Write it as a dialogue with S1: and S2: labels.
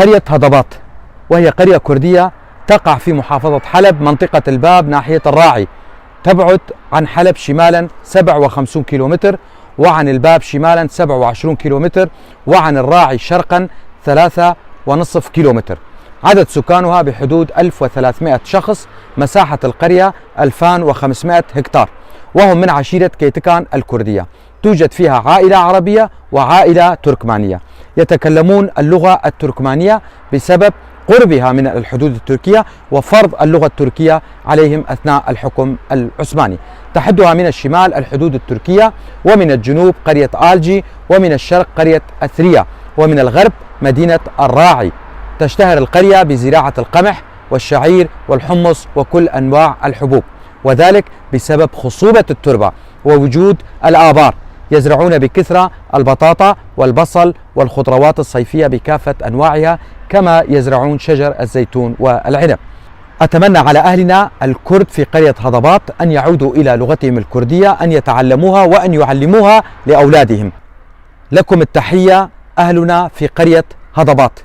S1: قرية هضبات، وهي قرية كردية تقع في محافظة حلب منطقة الباب ناحية الراعي، تبعد عن حلب شمالا 57 كيلومتر، وعن الباب شمالا 27 كيلومتر، وعن الراعي شرقا 3.5 كيلومتر. عدد سكانها بحدود 1300 شخص. مساحة القرية 2500 هكتار، وهم من عشيرة كيتكان الكردية. توجد فيها عائلة عربية وعائلة تركمانية، يتكلمون اللغة التركمانية بسبب قربها من الحدود التركية وفرض اللغة التركية عليهم أثناء الحكم العثماني. تحدها من الشمال الحدود التركية، ومن الجنوب قرية آلجي، ومن الشرق قرية أثريا، ومن الغرب مدينة الراعي. تشتهر القرية بزراعة القمح والشعير والحمص وكل أنواع الحبوب، وذلك بسبب خصوبة التربة ووجود الآبار. يزرعون بكثرة البطاطا والبصل والخضروات الصيفية بكافة أنواعها، كما يزرعون شجر الزيتون والعنب. أتمنى على أهلنا الكرد في قرية هضبات أن يعودوا إلى لغتهم الكردية، أن يتعلموها وأن يعلموها لأولادهم. لكم التحية أهلنا في قرية هضبات.